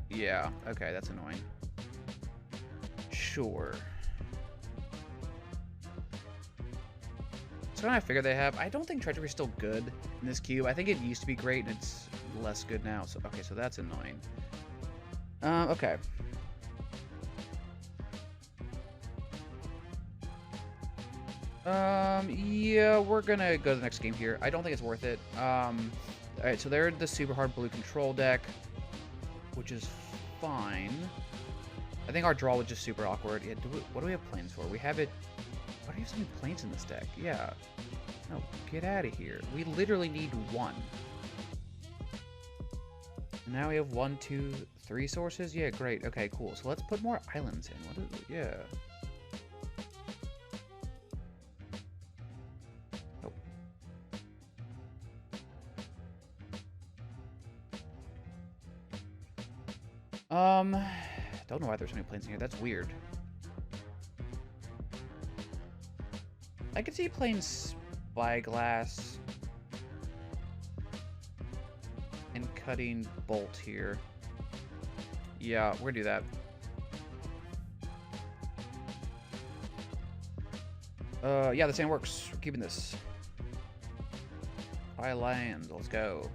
Yeah, okay, that's annoying. Sure. So I figure they have. I don't think Treachery is still good in this cube. I think it used to be great and it's less good now. So okay, so that's annoying. Okay. Yeah, we're gonna go to the next game here. I don't think it's worth it. Alright, so they're the super hard blue control deck, which is fine. I think our draw was just super awkward. Yeah, what do we have planes for? We have it... Why do you have so many planes in this deck? Yeah. No, get out of here. We literally need one. And now we have 1, 2, 3 sources? Yeah, great. Okay, cool. So let's put more islands in. What is it? Yeah. Don't know why there's so many planes in here. That's weird. I could see playing Spyglass and cutting Bolt here. Yeah, we're gonna do that. Yeah, the same works. We're keeping this. Buy land. Let's go.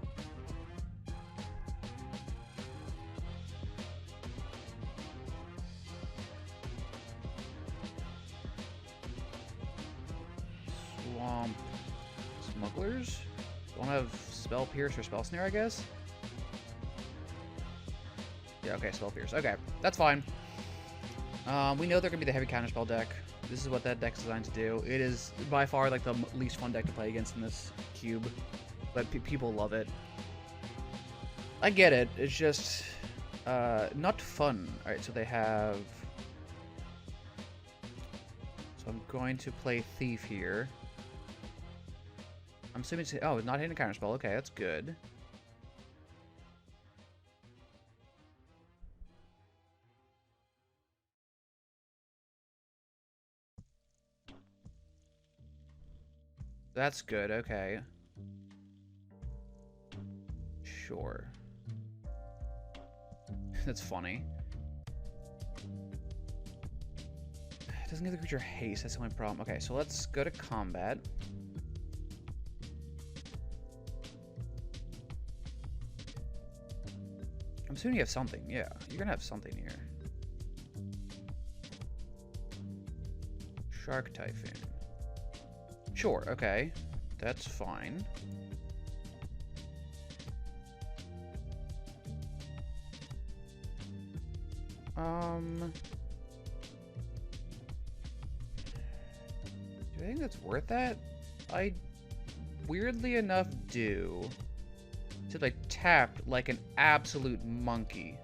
Swamp Smugglers? Don't have Spell Pierce or Spell Snare, I guess? Yeah, okay, Spell Pierce. Okay, that's fine. We know they're gonna be the heavy counterspell deck. This is what that deck's designed to do. It is by far like the least fun deck to play against in this cube, but people love it. I get it. It's just not fun. All right, so they have. So I'm going to play Thief here. I'm assuming. Oh, it's not hitting a counterspell. Okay, that's good. That's good, okay. Sure. That's funny. It doesn't give the creature haste, that's the only problem. Okay, so let's go to combat. I'm assuming you have something, yeah. You're gonna have something here. Shark Typhoon. Sure, okay. That's fine. Do I think that's worth that? I weirdly enough do. Except I tapped like an absolute monkey.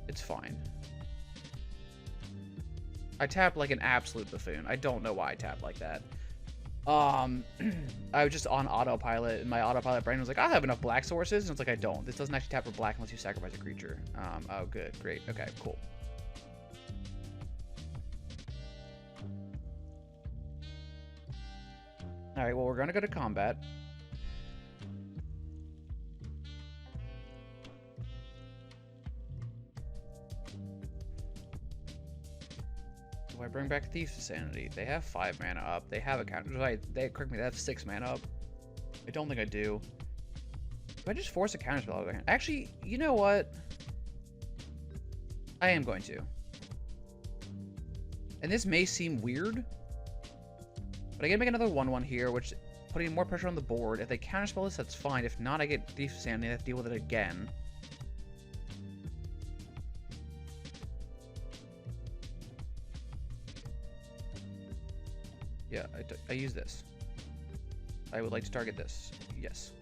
It's fine. I tapped like an absolute buffoon. I don't know why I tapped like that. I was just on autopilot, and my autopilot brain was like, I have enough black sources, and it's like, I don't. This doesn't actually tap for black unless you sacrifice a creature. Oh, good, great, okay, cool. Alright, well, we're gonna go to combat. Do I bring back Thief's Sanity? They have 5 mana up. They have a counter. Correct me, they have 6 mana up. I don't think I do. Do I just force a counterspell? Actually, you know what? I am going to. And this may seem weird, but I gotta make another 1/1 here, which putting more pressure on the board. If they counterspell this, that's fine. If not, I get Thief's Sanity. I have to deal with it again. Yeah, I use this. I would like to target this. Yes.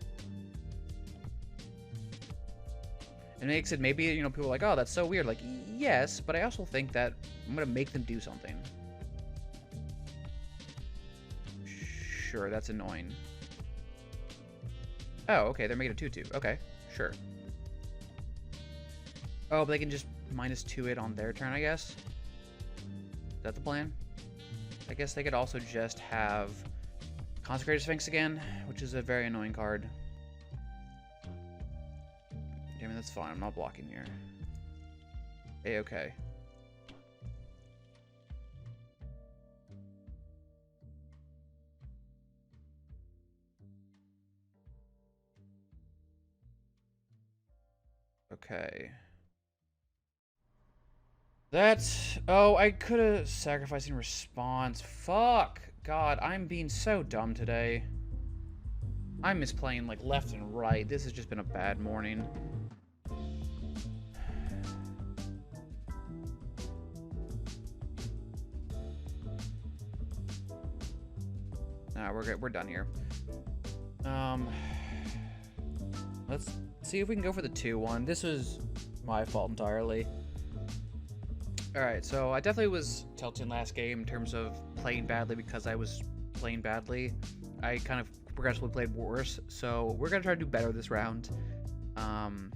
It makes it maybe, you know, people are like, oh, that's so weird. Like, yes, but I also think that I'm going to make them do something. Sure, that's annoying. Oh, okay, they're making a 2/2. Okay, sure. Oh, but they can just -2 it on their turn, I guess? Is that the plan? I guess they could also just have Consecrated Sphinx again, which is a very annoying card. I mean, that's fine. I'm not blocking here. A-okay. Okay. That's... Oh, I could have sacrificed in response. Fuck. God, I'm being so dumb today. I'm misplaying like left and right. This has just been a bad morning. Nah, we're good. We're done here. Let's see if we can go for the 2-1. This was my fault entirely. Alright, so I definitely was tilting last game in terms of playing badly because I was playing badly. I kind of progressively played worse, so we're going to try to do better this round. We're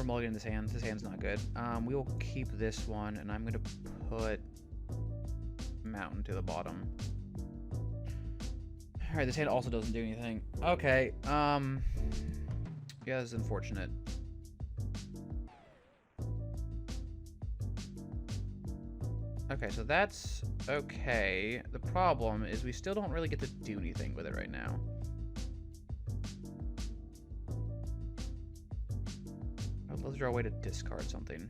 mulliganing this hand. This hand's not good. We will keep this one, and I'm going to put mountain to the bottom. Alright, this hand also doesn't do anything. Okay, yeah, this is unfortunate. Okay, so that's okay. The problem is we still don't really get to do anything with it right now. Let's draw a way to discard something.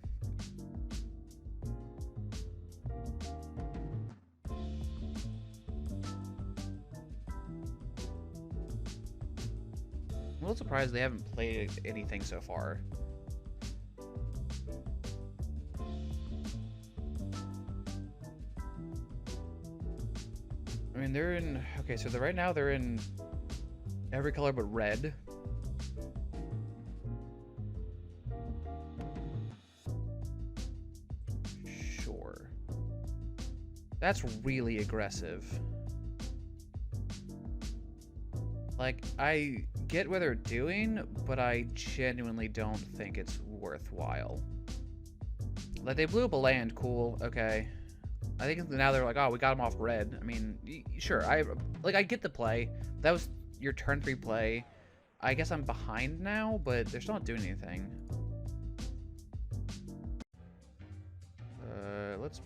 I'm a little surprised they haven't played anything so far. I mean, they're in... Okay, so right now they're in every color but red. Sure. That's really aggressive. Like, I get what they're doing, but I genuinely don't think it's worthwhile. Like, they blew up a land, cool, okay. I think now they're like, oh, we got them off red. I mean, sure, I get the play. That was your turn 3 play. I guess I'm behind now, but they're still not doing anything. Let's...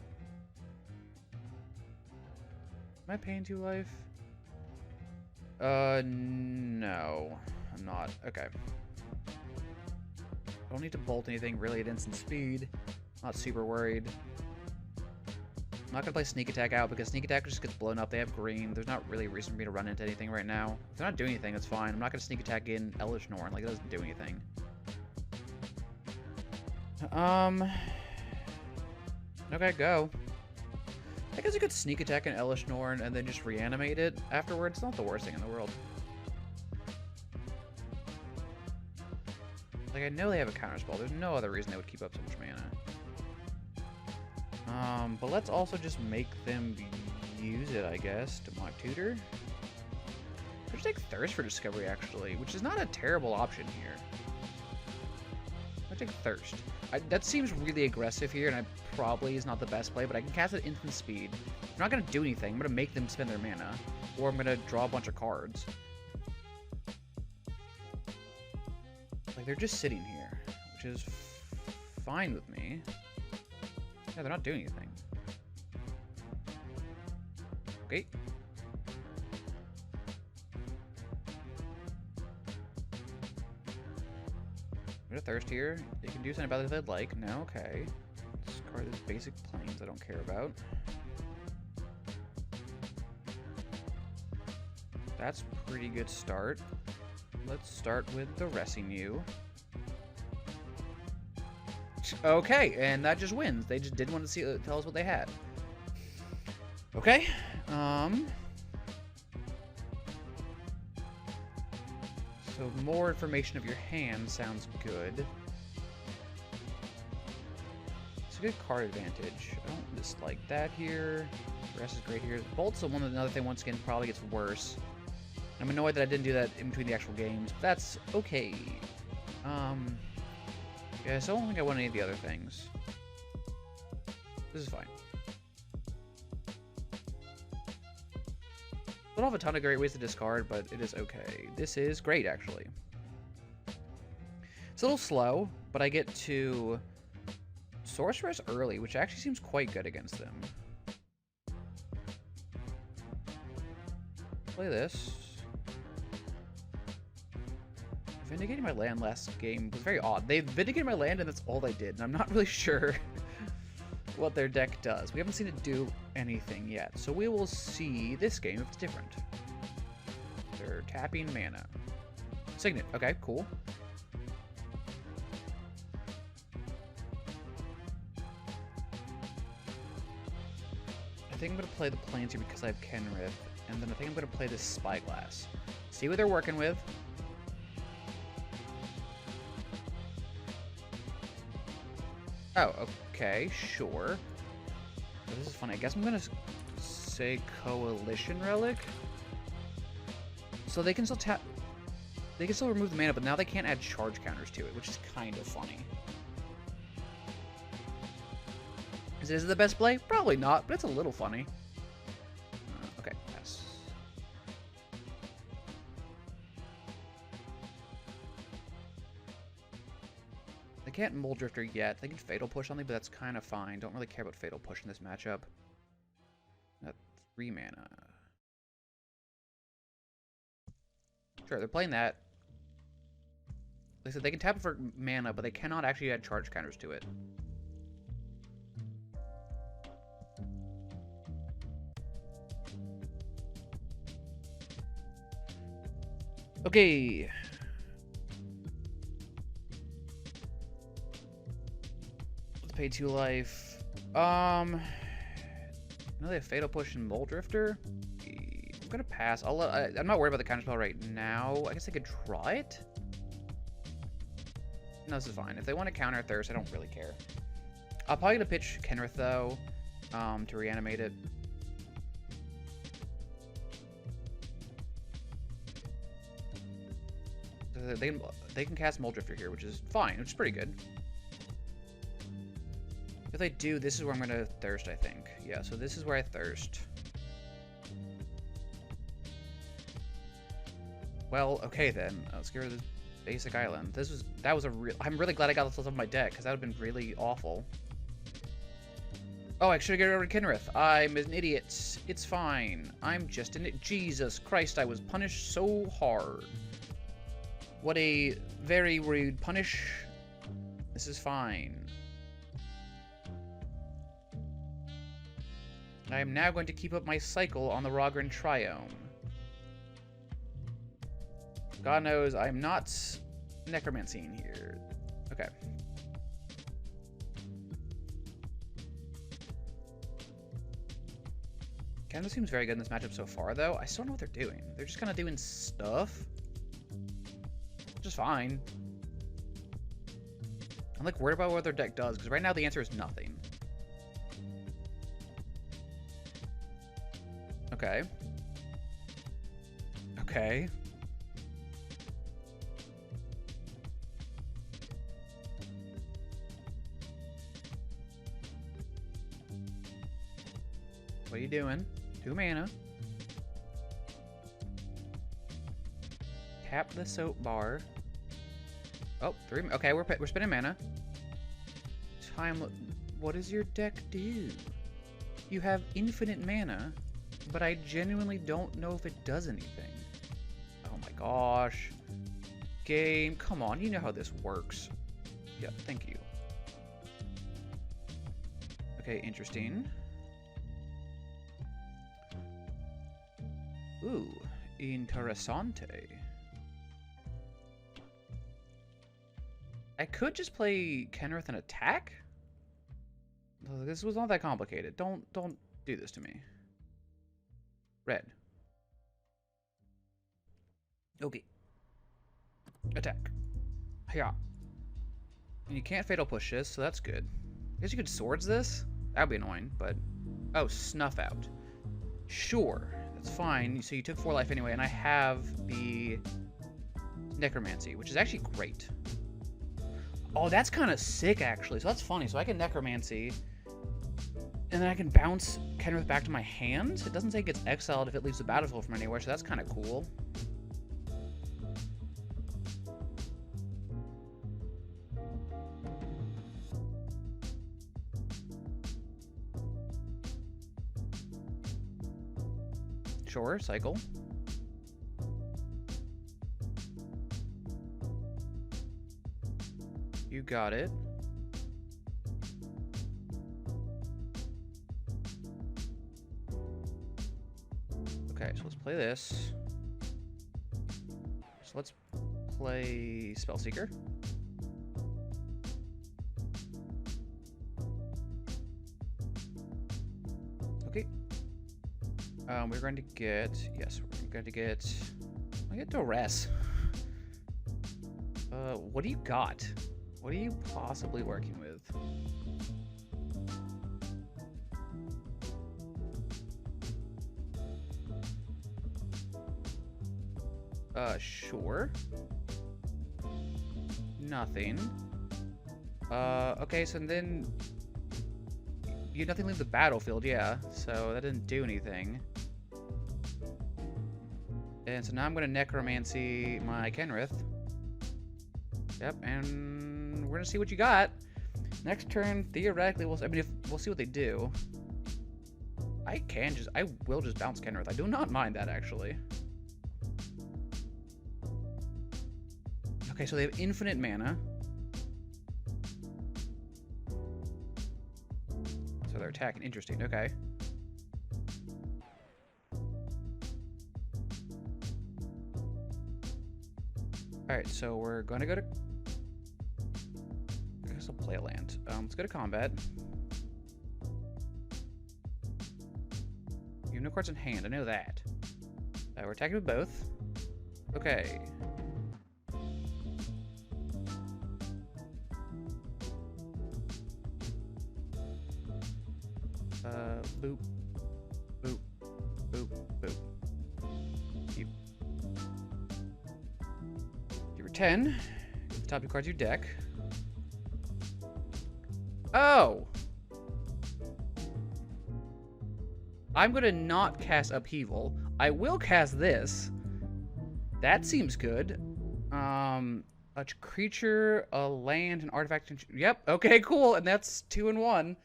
Am I paying 2 life? No. I'm not. Okay. Don't need to bolt anything really at instant speed. Not super worried. I'm not going to play Sneak Attack out because Sneak Attack just gets blown up. They have green. There's not really a reason for me to run into anything right now. If they're not doing anything, that's fine. I'm not going to Sneak Attack in Elish Norn. Like, it doesn't do anything. Okay, go. I guess I could Sneak Attack in Elish Norn and then just reanimate it afterwards. It's not the worst thing in the world. Like, I know they have a counterspell. There's no other reason they would keep up so much mana. But let's also just make them use it, I guess, to mock tutor. Could take Thirst for Discovery, actually, which is not a terrible option here. I take Thirst. That seems really aggressive here, and I probably is not the best play, but I can cast it instant speed. I'm not going to do anything. I'm going to make them spend their mana, or I'm going to draw a bunch of cards. Like, they're just sitting here, which is fine with me. Yeah, they're not doing anything. Okay. Get a Thirst here. You can do something about it if they'd like. No, okay. Discard these basic planes I don't care about. That's a pretty good start. Let's start with the Resinue. Okay, and that just wins. They just didn't want to tell us what they had. Okay. So more information of your hand sounds good. It's a good card advantage. I don't dislike that here. The rest is great here. Bolt's the one that another thing once again probably gets worse. I'm annoyed that I didn't do that in between the actual games, but that's okay. Yeah, so I don't think I want any of the other things. This is fine. I don't have a ton of great ways to discard, but it is okay. This is great, actually. It's a little slow, but I get to Sorceress early, which actually seems quite good against them. Play this. Vindicating my land last game was very odd. They vindicated my land and that's all they did, and I'm not really sure what their deck does. We haven't seen it do anything yet, so we will see this game if it's different. Answer. Tapping mana. Signet. Okay, cool. I think I'm going to play the Plains here because I have Kenrith. And then I think I'm going to play this Spyglass. See what they're working with. Oh, okay, sure. Oh, this is funny. I guess I'm going to say Coalition Relic. So they can still tap... They can still remove the mana, but now they can't add charge counters to it, which is kind of funny. Is it the best play? Probably not, but it's a little funny. Okay, pass. They can't Mold Drifter yet. They can Fatal Push on me, but that's kind of fine. Don't really care about Fatal Push in this matchup. Got 3 mana. Sure, they're playing that. Like I said, they can tap it for mana, but they cannot actually add charge counters to it. Okay. Let's pay 2 life. I know they have Fatal Push and Mold Drifter. I'm gonna pass. I'm not worried about the counterspell right now. I guess I could try it. No, this is fine. If they want to counter Thirst, I don't really care. I'm probably gonna pitch Kenrith though, to reanimate it. They can cast Mold Drifter here, which is fine, which is pretty good. If they do, this is where I'm gonna Thirst, I think. Yeah, so this is where I Thirst. Well, okay then. Let's get rid of this basic island. That was a real... I'm really glad I got this off my deck, because that would have been really awful. Oh, I should have got rid of Kenrith. I'm an idiot. It's fine. I'm just an idiot. Jesus Christ, I was punished so hard. What a very rude punish. This is fine. I am now going to keep up my cycle on the Rogran Triome. God knows I'm not necromancying here. Okay. Canada seems very good in this matchup so far, though. I still don't know what they're doing. They're just kind of doing stuff. Which is fine. I'm like worried about what their deck does, because right now the answer is nothing. Okay. Okay. What are you doing? 2 mana. Tap the soap bar. Oh, 3. Okay, we're spending mana. What does your deck do? You have infinite mana, but I genuinely don't know if it does anything. Oh my gosh. Game, come on, you know how this works. Yeah, thank you. Okay, interesting. Ooh, interessante. I could just play Kenrith and attack. This was not that complicated. Don't do this to me. Red. Okay. Attack. Yeah. And you can't Fatal Push this, so that's good. I guess you could Swords this? That would be annoying, but... Oh, Snuff Out. Sure. That's fine. So you took 4 life anyway, and I have the Necromancy, which is actually great. Oh, that's kind of sick, actually. So that's funny. So I can Necromancy, and then I can bounce Kenrith back to my hand. It doesn't say it gets exiled if it leaves the battlefield from anywhere, so that's kind of cool. Sure, cycle. You got it. Okay, so let's play this. So let's play Spellseeker. Okay. We're going to get, yes, we're going to get, I get Duress. What do you got? What are you possibly working with? Sure. Nothing. Okay, so then you had nothing leave the battlefield, yeah. So that didn't do anything. And so now I'm gonna Necromancy my Kenrith. Yep, and we're gonna see what you got. Next turn, theoretically, we'll see what they do. I will just bounce Kenrith. I do not mind that, actually. Okay, so they have infinite mana. So they're attacking. Interesting, okay. Alright, so we're gonna go to... I guess I'll play a land. Let's go to combat. You have no cards in hand, I know that. We're attacking with both. Okay. Boop. Boop. Boop. Boop. You. You were 10. Get the top two cards of your deck. Oh! I'm gonna not cast Upheaval. I will cast this. That seems good. A creature, a land, an artifact. Yep. Okay, cool. And that's 2 and 1.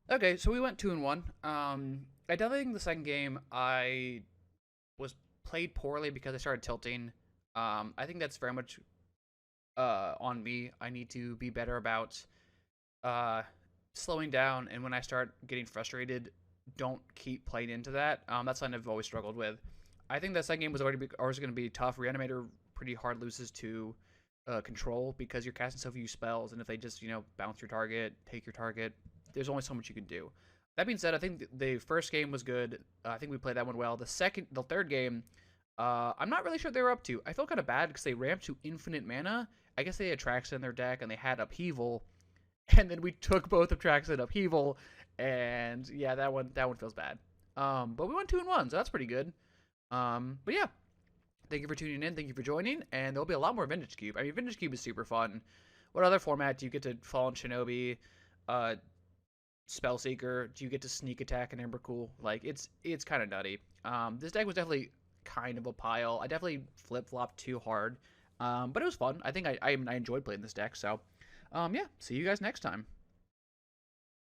Okay, so we went 2 and 1. I definitely think the second game I was played poorly because I started tilting. I think that's very much on me. I need to be better about slowing down, and when I start getting frustrated, don't keep playing into that. That's something I've always struggled with. I think that second game was always going to be tough. Reanimator pretty hard loses to control because you're casting so few spells, and if they just bounce your target, take your target, there's only so much you can do. That being said, I think the first game was good. I think we played that one well. The third game, I'm not really sure what they were up to. I felt kind of bad because they ramped to infinite mana. I guess they had Trax in their deck and they had Upheaval, and then we took both of Trax and Upheaval, and yeah, that one feels bad. But we went 2 and 1, so that's pretty good. But yeah, thank you for tuning in. Thank you for joining, and there'll be a lot more Vintage Cube. I mean, Vintage Cube is super fun. What other format do you get to Fallen Shinobi? Spellseeker, do you get to sneak attack and Embercool? Like, it's kind of nutty. This deck was definitely kind of a pile. I definitely flip-flopped too hard, but it was fun. I think I enjoyed playing this deck, so yeah, see you guys next time.